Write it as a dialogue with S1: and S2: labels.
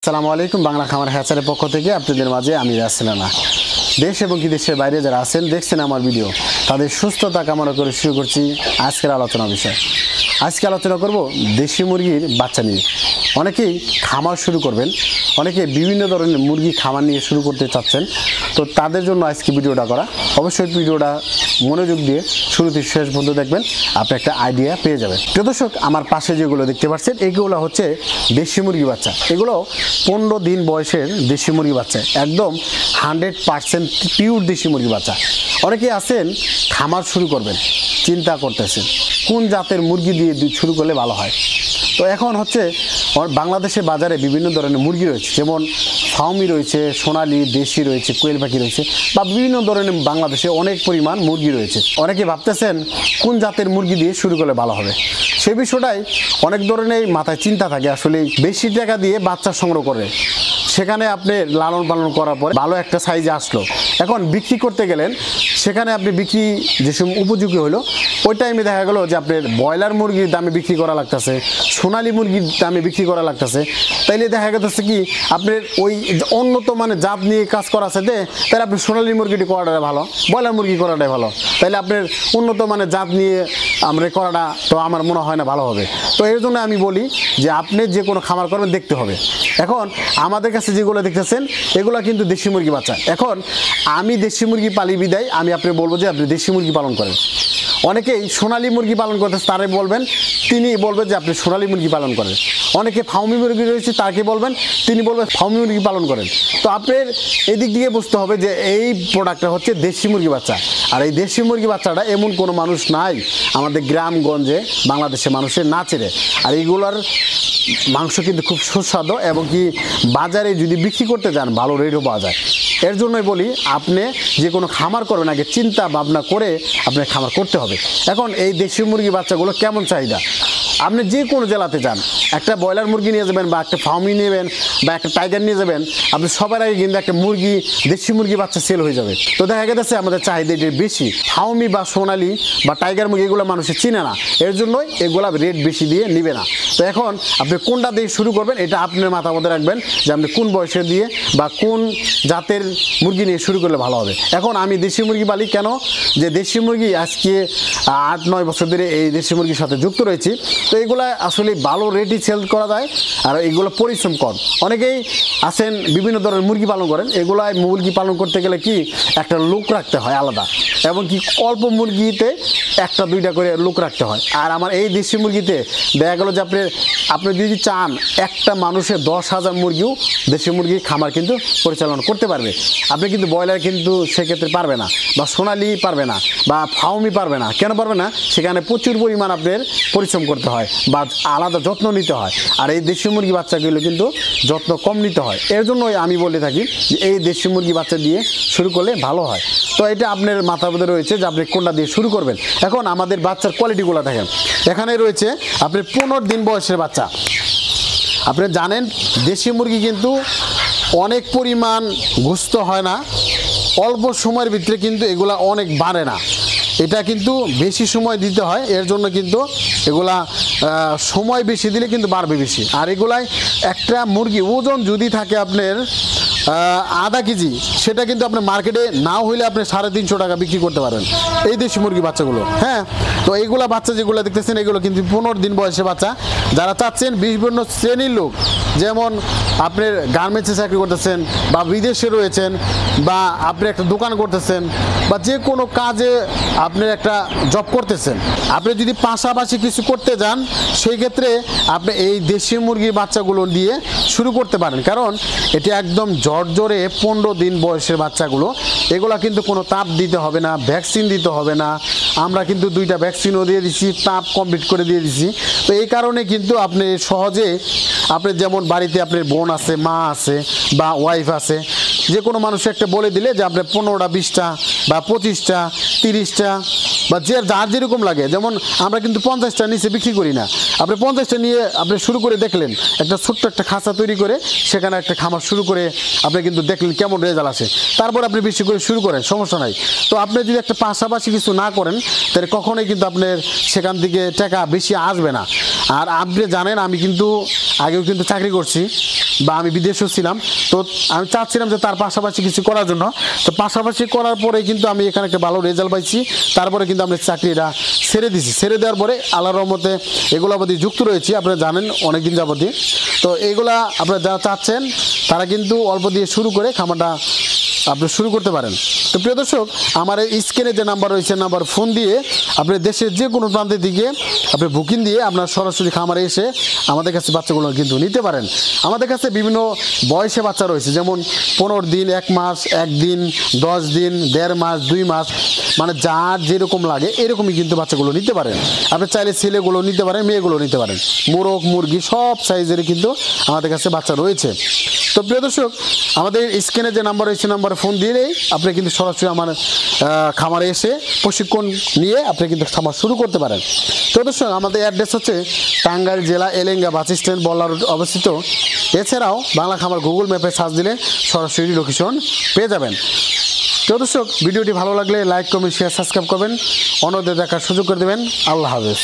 S1: আসসালামু আলাইকুম। বাংলা খামার হ্যাচারের পক্ষ থেকে আপনাদের মাঝে আমি রাসেলানা। দেশ এবং কি দেশের বাইরে যারা আছেন দেখছেন আমার ভিডিও, তাদের সুস্থতা কামনা করে শুরু করছি আজকের আলোচনা বিষয়। আজকে আলোচনা করব দেশি মুরগির বাচ্চা নিয়ে। অনেকেই খামার শুরু করবেন, অনেকে বিভিন্ন ধরনের মুরগি খামার নিয়ে শুরু করতে চাচ্ছেন, তো তাদের জন্য আজকে ভিডিওটা করা। অবশ্যই ভিডিওটা মনোযোগ দিয়ে শুরু থেকে শেষ পর্যন্ত দেখবেন, আপনি একটা আইডিয়া পেয়ে যাবেন। প্রিয় দর্শক, আমার পাশে যেগুলো দেখতে পাচ্ছেন এগুলো হচ্ছে দেশি মুরগি বাচ্চা। এগুলো 15 দিন বয়সের দেশি মুরগি বাচ্চা, একদম 100% পিওর দেশি মুরগি বাচ্চা। অনেকেই আছেন খামার শুরু করবেন, চিন্তা করতেছেন কোন জাতের মুরগি দিয়ে শুরু করলে ভালো হয়। তো এখন হচ্ছে বাংলাদেশের বাজারে বিভিন্ন ধরনের মুরগি রয়েছে, যেমন ফাউমি রয়েছে, সোনালি, দেশি রয়েছে, কোয়েল পাখি রয়েছে, বা বিভিন্ন ধরনের বাংলাদেশে অনেক পরিমাণ মুরগি রয়েছে। অনেকে ভাবতেছেন কোন জাতের মুরগি দিয়ে শুরু করলে ভালো হবে। সেই বিষয়টাই অনেক ধরনের মাথায় চিন্তা থাকে। আসলে বেশি টাকা দিয়ে বাচ্চা সংগ্রহ করে সেখানে আপনি লালন পালন করার পরে ভালো একটা সাইজে আসলো, এখন বিক্রি করতে গেলেন, সেখানে আপনি বিক্রি যে সময় উপযোগী হলো ওই টাইমে দেখা গেলো যে আপনার ব্রয়লার মুরগির দামে বিক্রি করা লাগতেছে, সোনালী মুরগির দামে বিক্রি করা লাগতেছে। তাইলে দেখা গেছে কি আপনার ওই উন্নত মানে জাত নিয়ে কাজ করা আছে, তাহলে আপনি সোনালী মুরগিটি করাটাই ভালো, ব্রয়লার মুরগি করাটাই ভালো। তাইলে আপনার উন্নত মানে জাত নিয়ে আমরা করাটা তো আমার মনে হয় না ভালো হবে। তো এর জন্য আমি বলি যে আপনি যে কোনো খামার করবেন দেখতে হবে। এখন আমাদের কাছে যেগুলো দেখতেছেন এগুলো কিন্তু দেশি মুরগি বাচ্চা। এখন আমি দেশি মুরগি পালি বিদায় আমি আপনি বলবো যে আপনি দেশি মুরগি পালন করেন। অনেকেই সোনালী মুরগি পালন করতেছে, তারে বলবেন, তিনি বলবেন যে আপনি সোনালী মুরগি পালন করেন। অনেকে ফাউমি মুরগি রয়েছে, তাকে বলবেন, তিনি বলবেন ফাউমি মুরগি পালন করেন। তো আপনার এদিক দিয়ে বুঝতে হবে যে এই প্রোডাক্টটা হচ্ছে দেশি মুরগি বাচ্চা। আর এই দেশি মুরগি বাচ্চাটা এমন কোনো মানুষ নাই আমাদের গ্রামগঞ্জে বাংলাদেশের মানুষের না চেনে। আর এইগুলোর মাংস কিন্তু খুব সুস্বাদু, এবং কি বাজারে যদি বিক্রি করতে যান ভালো রেটও পাওয়া যায়। এর জন্যই বলি আপনি যে কোনো খামার করবেন আগে চিন্তা ভাবনা করে আপনি খামার করতে হবে। এখন এই দেশি মুরগি বাচ্চাগুলো কেমন চাহিদা, আপনি যে কোনো জেলাতে যান, একটা ব্রয়লার মুরগি নিয়ে যাবেন বা একটা ফার্মি নেবেন বা একটা টাইগার নিয়ে যাবেন, আপনি সবার আগে কিন্তু একটা মুরগি দেশি মুরগি বাচ্চা সেল হয়ে যাবে। তো দেখা গেছে আমাদের চাহিদা এটি বেশি। ফার্মি বা সোনালি বা টাইগার মুরগি এগুলো মানুষের চিনে না, এর জন্যই এগুলা রেট বেশি দিয়ে নিবে না। তো এখন আপনি কোনটা দিয়ে শুরু করবেন এটা আপনার মাথার মধ্যে রাখবেন যে আপনি কোন বয়সে দিয়ে বা কোন জাতের মুরগি নিয়ে শুরু করলে ভালো হবে। এখন আমি দেশি মুরগি পালি কেন, যে দেশি মুরগি আজকে 8-9 বছর ধরে এই দেশি মুরগির সাথে যুক্ত রয়েছি। তো এগুলো আসলে ভালো রেটই সেল করা যায়, আর এগুলো পরিশ্রম কম। অনেকেই আছেন বিভিন্ন ধরনের মুরগি পালন করেন, এগুলাই মুরগি পালন করতে গেলে কি একটা লোক রাখতে হয় আলাদা, এবং কি অল্প মুরগিতে 1-2টা করে লোক রাখতে হয়। আর আমার এই দেশি মুরগিতে দেখা গেল যে আপনি যদি চান একটা মানুষের 10,000 মুরগিও দেশি মুরগির খামার কিন্তু পরিচালনা করতে পারবে। আপনি কিন্তু ব্রয়লার কিন্তু সেক্ষেত্রে পারবে না, বা সোনালি পারবে না, বা ফাউমি পারবে না। কেন পারবে না? সেখানে প্রচুর পরিমাণ আপনার পরিশ্রম করতে হয় বা আলাদা যত্ন নিতে হয়। আর এই দেশি মুরগি বাচ্চাগুলো কিন্তু যত্ন কম নিতে হয়। এর জন্যই আমি বলে থাকি যে এই দেশি মুরগি বাচ্চা দিয়ে শুরু করলে ভালো হয়। তো এটা আপনার মাথার মধ্যে রয়েছে যে আপনি কোনটা দিয়ে শুরু করবেন। এখন আমাদের বাচ্চার কোয়ালিটিগুলো দেখেন, এখানে রয়েছে আপনার 15 দিন বয়সের বাচ্চা। আপনি জানেন দেশি মুরগি কিন্তু অনেক পরিমাণ গোস্ত হয় না, অল্প সময়ের ভিতরে কিন্তু এগুলা অনেক বাড়ে না, এটা কিন্তু বেশি সময় দিতে হয়। এর জন্য কিন্তু এগুলা সময় বেশি দিলে কিন্তু বাড়বে বেশি। আর এগুলাই একটা মুরগি ওজন যদি থাকে আপনার আধা কেজি, সেটা কিন্তু আপনার মার্কেটে না হইলে আপনি 350 টাকা বিক্রি করতে পারবেন এই দেশি মুরগি বাচ্চাগুলো। হ্যাঁ, তো এইগুলা বাচ্চা যেগুলো দেখতেছেন এগুলো কিন্তু 15 দিন বয়সে বাচ্চা। যারা চাচ্ছেন বিভিন্ন শ্রেণীর লোক, যেমন আপনার গার্মেন্টসে চাকরি করতেছেন, বা বিদেশে রয়েছেন, বা আপনি একটা দোকান করতেছেন, বা যে কোনো কাজে আপনি একটা জব করতেছেন, আপনি যদি পাশাপাশি কিছু করতে যান সেই ক্ষেত্রে আপনি এই দেশি মুরগির বাচ্চাগুলো দিয়ে শুরু করতে পারেন। কারণ এটা একদম জর্জরে 15 দিন বয়সের বাচ্চাগুলো, এগুলো কিন্তু কোনো তাপ দিতে হবে না, ভ্যাকসিন দিতে হবে না। আমরা কিন্তু 2টা ভ্যাকসিনও দিয়ে দিচ্ছি, তাপ কমপ্লিট করে দিয়ে দিচ্ছি। তো এই কারণে কিন্তু আপনি সহজে, আপনি যেমন বাড়িতে আপনার বোন আছে, মা আছে, বা ওয়াইফ আছে, যে কোনো মানুষ একটা বলে দিলে যে আপনি 15টা 20টা বা 25টা 30টা বা যার যেরকম লাগে, যেমন আমরা কিন্তু 50টা নিচে বিক্রি করি না। আপনি 50টা নিয়ে আপনি শুরু করে দেখলেন, একটা ছোট্ট একটা খাঁচা তৈরি করে সেখানে একটা খামার শুরু করে আপনি কিন্তু দেখলেন কেমন রেজাল্ট আসে, তারপর আপনি বেশি করে শুরু করেন, সমস্যা নাই। তো আপনি যদি একটা পাশাপাশি কিছু না করেন তাহলে কখনোই কিন্তু আপনার সেখান থেকে টাকা বেশি আসবে না। আর আপনি জানেন আমি কিন্তু আগেও কিন্তু চাকরি করছি বা আমি বিদেশেও ছিলাম, তো আমি চাচ্ছিলাম যে তার পাশাপাশি কিছু করার জন্য। তো পাশাপাশি করার পরে কিন্তু আমি এখানে একটা ভালো রেজাল্ট পাইছি, তারপরে কিন্তু আমি চাকরিটা ছেড়ে দিছি। ছেড়ে দেওয়ার পরে আল্লাহর রহমতে এগুলো প্রতি যুক্ত রয়েছি, আপনারা জানেন অনেক দিন যাবতই। তো এইগুলা আপনারা যারা চাচ্ছেন তারা কিন্তু অল্প দিয়ে শুরু করে খামারটা আপনি শুরু করতে পারেন। তো প্রিয় দর্শক, আমার এই স্ক্রিনে যে নাম্বার রয়েছে নাম্বার ফোন দিয়ে আপনি দেশের যে কোনো প্রান্তের দিকে আপনি বুকিং দিয়ে আপনার সরাসরি খামারে এসে আমাদের কাছে বাচ্চাগুলো কিন্তু নিতে পারেন। আমাদের কাছে বিভিন্ন বয়সে বাচ্চা রয়েছে, যেমন 15 দিন, 1 মাস, 1 দিন, 10 দিন, 1.5 মাস, 2 মাস, মানে যার যেরকম লাগে এরকমই কিন্তু বাচ্চাগুলো নিতে পারেন। আপনি চাইলে ছেলেগুলো নিতে পারেন, মেয়েগুলো নিতে পারেন, মোরগ মুরগি সব সাইজেরই কিন্তু আমাদের কাছে বাচ্চা রয়েছে। তো প্রিয় দর্শক, আমাদের স্ক্রিনে যে নাম্বার রয়েছে নাম্বারে ফোন দিলেই আপনি কিন্তু সরাসরি আমার খামারে এসে প্রশিক্ষণ নিয়ে আপনি কিন্তু খামার শুরু করতে পারেন। তো দর্শক, আমাদের অ্যাড্রেস হচ্ছে টাঙ্গাইল জেলা এলেঙ্গা বাস স্ট্যান্ড বল্লা রোড অবস্থিত। এছাড়াও বাংলা খামার গুগল ম্যাপে সার্চ দিলে সরাসরি লোকেশন পেয়ে যাবেন। তো দর্শক, ভিডিওটি ভালো লাগলে লাইক কমেন্ট শেয়ার সাবস্ক্রাইব করবেন, অন্যদের দেখার সুযোগ করে দেবেন। আল্লাহ হাফেজ।